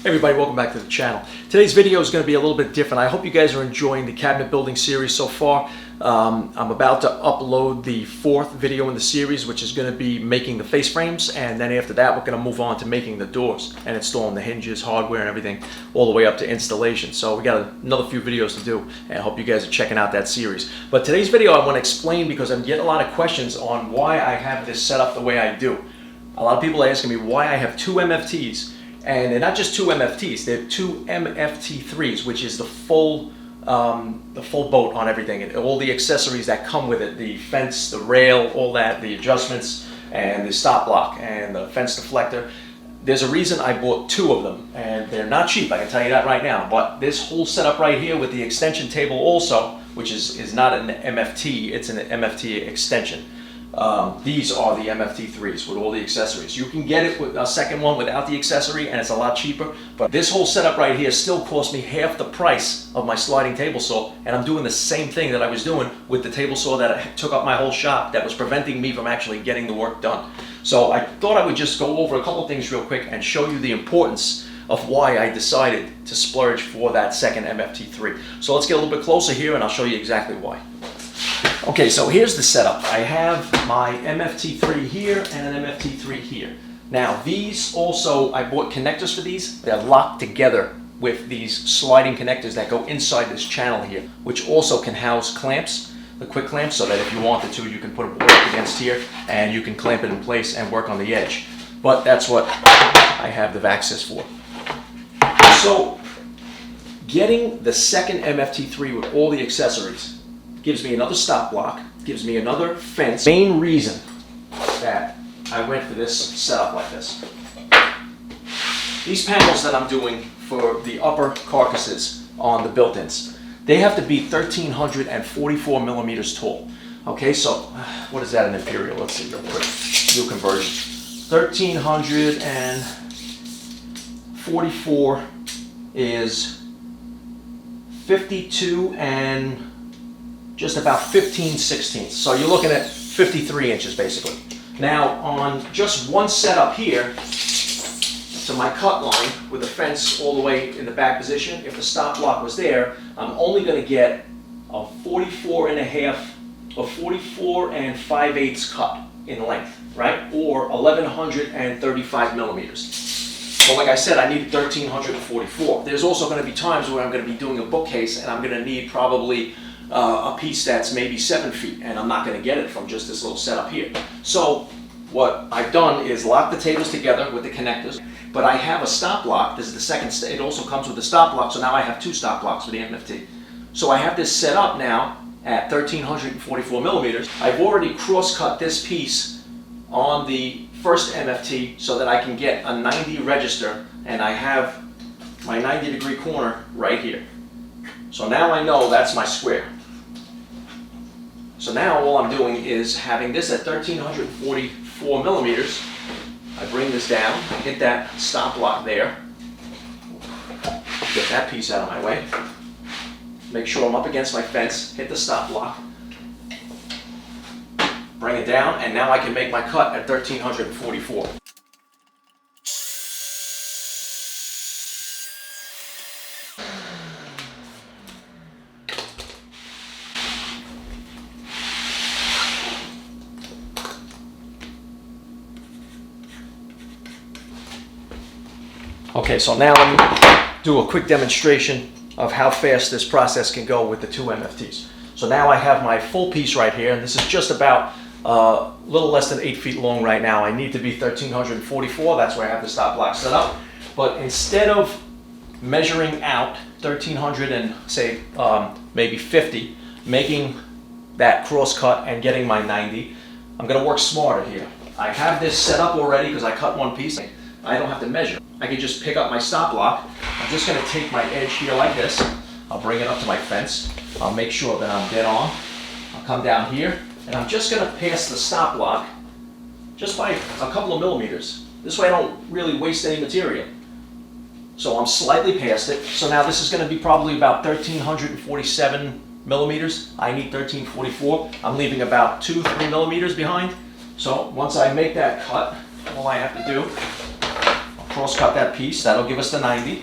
Hey everybody, welcome back to the channel. Today's video is going to be a little bit different. I hope you guys are enjoying the cabinet building series so far. I'm about to upload the fourth video in the series, which is going to be making the face frames, and then after that we're going to move on to making the doors and installing the hinges, hardware and everything, all the way up to installation. So we got another few videos to do, and I hope you guys are checking out that series. But today's video I want to explain because I'm getting a lot of questions on why I have this set up the way I do. A lot of people are asking me why I have two MFTs. And they're not just two MFTs, they're two MFT3s, which is the full boat on everything, and all the accessories that come with it, the fence, the rail, all that, the adjustments, and the stop block, and the fence deflector. There's a reason I bought two of them, and they're not cheap, I can tell you that right now. But this whole setup right here with the extension table also, which is not an MFT, it's an MFT extension. These are the MFT3s with all the accessories. You can get it with a second one without the accessory and it's a lot cheaper, but this whole setup right here still cost me half the price of my sliding table saw, and I'm doing the same thing that I was doing with the table saw that took up my whole shop, that was preventing me from actually getting the work done. So I thought I would just go over a couple of things real quick and show you the importance of why I decided to splurge for that second MFT3. So let's get a little bit closer here and I'll show you exactly why. Okay, so here's the setup. I have my MFT3 here and an MFT3 here. Now these also, I bought connectors for these. They're locked together with these sliding connectors that go inside this channel here, which also can house clamps, the quick clamps, so that if you wanted to, you can put a board up against here and you can clamp it in place and work on the edge. But that's what I have the access for. So getting the second MFT3 with all the accessories gives me another stop block, gives me another fence. Main reason that I went for this setup like this. These panels that I'm doing for the upper carcasses on the built-ins, they have to be 1344 millimeters tall. Okay, so what is that in imperial? Let's see real quick. New conversion. 1344 is 52 and just about 15/16. So you're looking at 53 inches basically. Now on just one setup here, to my cut line with the fence all the way in the back position, if the stop block was there, I'm only going to get a 44 5/8 cut in length, right? Or 1135 millimeters. So like I said, I need 1344. There's also going to be times where I'm going to be doing a bookcase and I'm going to need probably a piece that's maybe 7 feet, and I'm not going to get it from just this little setup here. So what I've done is lock the tables together with the connectors, but I have a stop block. This is the second, it also comes with a stop block, so now I have two stop blocks for the MFT. So I have this set up now at 1344 millimeters. I've already cross-cut this piece on the first MFT so that I can get a 90 register, and I have my 90-degree corner right here. So now I know that's my square. So now all I'm doing is having this at 1344 millimeters. I bring this down, hit that stop block there, get that piece out of my way, make sure I'm up against my fence, hit the stop block, bring it down, and now I can make my cut at 1344. Okay, so now let me do a quick demonstration of how fast this process can go with the two MFTs. So now I have my full piece right here, and this is just about a little less than 8 feet long right now. I need to be 1344, that's where I have the stop block set up. But instead of measuring out 1300 and say maybe 50, making that cross cut and getting my 90, I'm going to work smarter here. I have this set up already because I cut one piece. I don't have to measure. I can just pick up my stop block. I'm just going to take my edge here like this. I'll bring it up to my fence. I'll make sure that I'm dead on. I'll come down here and I'm just going to pass the stop block just by a couple of millimeters. This way I don't really waste any material. So I'm slightly past it. So now this is going to be probably about 1347 millimeters. I need 1344. I'm leaving about 2-3 millimeters behind. So once I make that cut, all I have to do, I'll cross cut that piece. That'll give us the 90.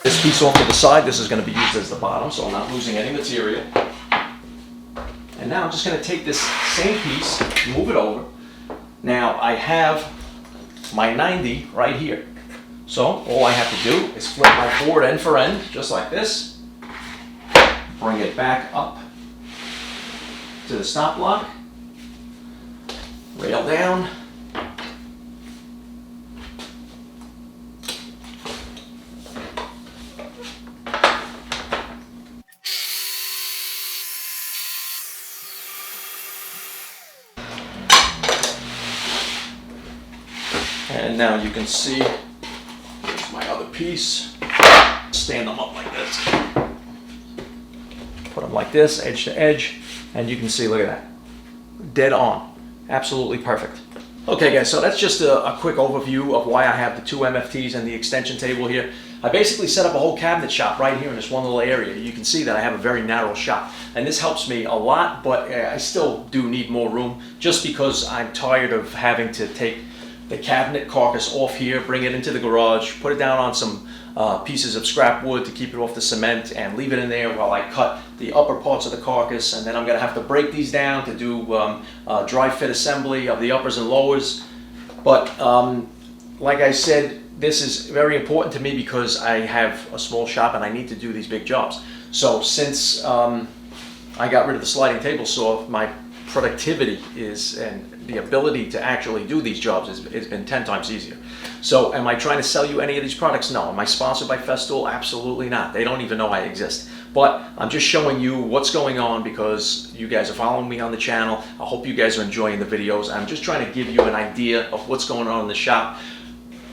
This piece off to the side, this is going to be used as the bottom, so I'm not losing any material. And now I'm just going to take this same piece, move it over. Now I have my 90 right here. So all I have to do is flip my board end for end, just like this. Bring it back up to the stop block. Rail down. And now you can see, here's my other piece. Stand them up like this. Put them like this, edge to edge, and you can see, look at that. Dead on. Absolutely perfect. Okay guys, so that's just a quick overview of why I have the two MFTs and the extension table here. I basically set up a whole cabinet shop right here in this one little area. You can see that I have a very narrow shop, and this helps me a lot, but I still do need more room just because I'm tired of having to take the cabinet carcass off here, bring it into the garage, put it down on some pieces of scrap wood to keep it off the cement, and leave it in there while I cut the upper parts of the carcass. And then I'm going to have to break these down to do dry fit assembly of the uppers and lowers. But like I said, this is very important to me because I have a small shop and I need to do these big jobs. So since I got rid of the sliding table saw, my productivity is, and the ability to actually do these jobs has been 10 times easier. So am I trying to sell you any of these products? No. Am I sponsored by Festool? Absolutely not. They don't even know I exist. But I'm just showing you what's going on because you guys are following me on the channel. I hope you guys are enjoying the videos. I'm just trying to give you an idea of what's going on in the shop,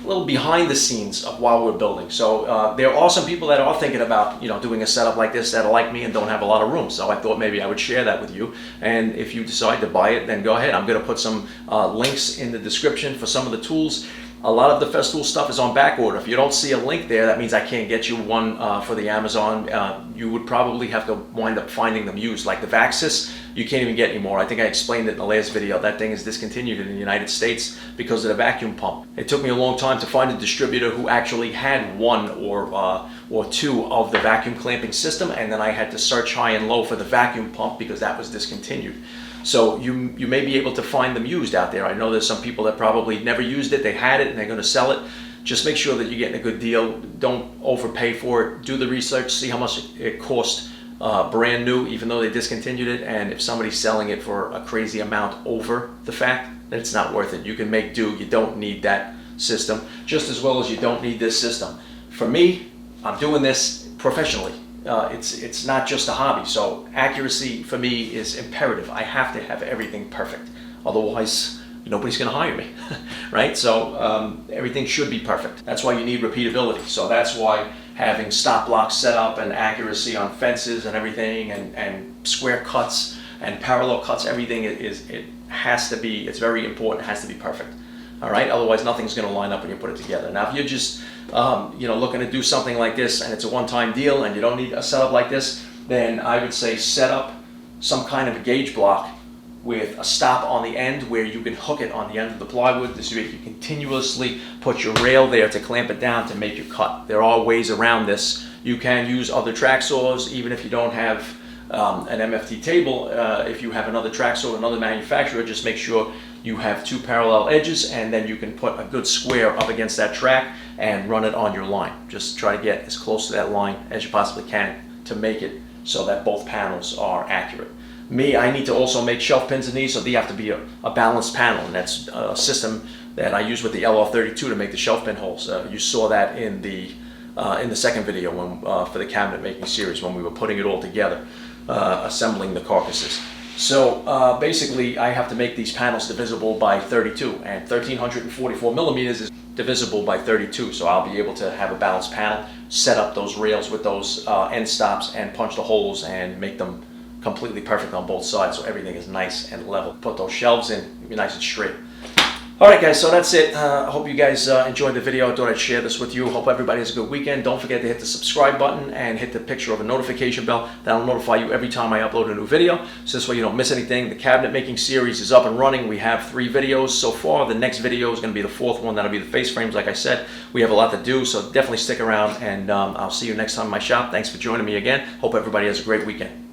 a little behind the scenes of while we're building. So there are some people that are thinking about, doing a setup like this that are like me and don't have a lot of room. So I thought maybe I would share that with you. And if you decide to buy it, then go ahead. I'm going to put some links in the description for some of the tools. A lot of the Festool stuff is on back order. If you don't see a link there, that means I can't get you one for the Amazon. You would probably have to wind up finding them used. Like the Vaxxis, you can't even get anymore. I think I explained it in the last video. That thing is discontinued in the United States because of the vacuum pump. It took me a long time to find a distributor who actually had one or two of the vacuum clamping system, and then I had to search high and low for the vacuum pump because that was discontinued. So you may be able to find them used out there. I know there's some people that probably never used it, they had it and they're going to sell it. Just make sure that you're getting a good deal. Don't overpay for it. Do the research, see how much it cost brand new, even though they discontinued it. And if somebody's selling it for a crazy amount over the fact, then it's not worth it. You can make do. You don't need that system, just as well as you don't need this system. For me, I'm doing this professionally. It's not just a hobby, so accuracy for me is imperative. I have to have everything perfect, otherwise nobody's going to hire me, right? So everything should be perfect. That's why you need repeatability. So that's why having stop blocks set up and accuracy on fences and everything, and square cuts and parallel cuts, everything it has to be. It's very important. It has to be perfect. All right, otherwise nothing's going to line up when you put it together. Now, if you're just looking to do something like this and it's a one-time deal and you don't need a setup like this, then I would say set up some kind of a gauge block with a stop on the end where you can hook it on the end of the plywood. This way you continuously put your rail there to clamp it down to make your cut. There are ways around this. You can use other track saws, even if you don't have an MFT table. If you have another track saw, another manufacturer, just make sure you have two parallel edges, and then you can put a good square up against that track and run it on your line. Just try to get as close to that line as you possibly can to make it so that both panels are accurate. I need to also make shelf pins in these, so they have to be a balanced panel, and that's a system that I use with the LR32 to make the shelf pin holes. You saw that in the second video for the cabinet making series when we were putting it all together, assembling the carcasses. So basically I have to make these panels divisible by 32, and 1344 millimeters is divisible by 32, so I'll be able to have a balanced panel, set up those rails with those end stops and punch the holes and make them completely perfect on both sides so everything is nice and level. Put those shelves in, be nice and straight. All right, guys, so that's it. I hope you guys enjoyed the video. I thought I'd share this with you. Hope everybody has a good weekend. Don't forget to hit the subscribe button and hit the picture of a notification bell. That'll notify you every time I upload a new video. So this way you don't miss anything. The cabinet making series is up and running. We have 3 videos so far. The next video is going to be the 4th one. That'll be the face frames. Like I said, we have a lot to do, so definitely stick around, and I'll see you next time in my shop. Thanks for joining me again. Hope everybody has a great weekend.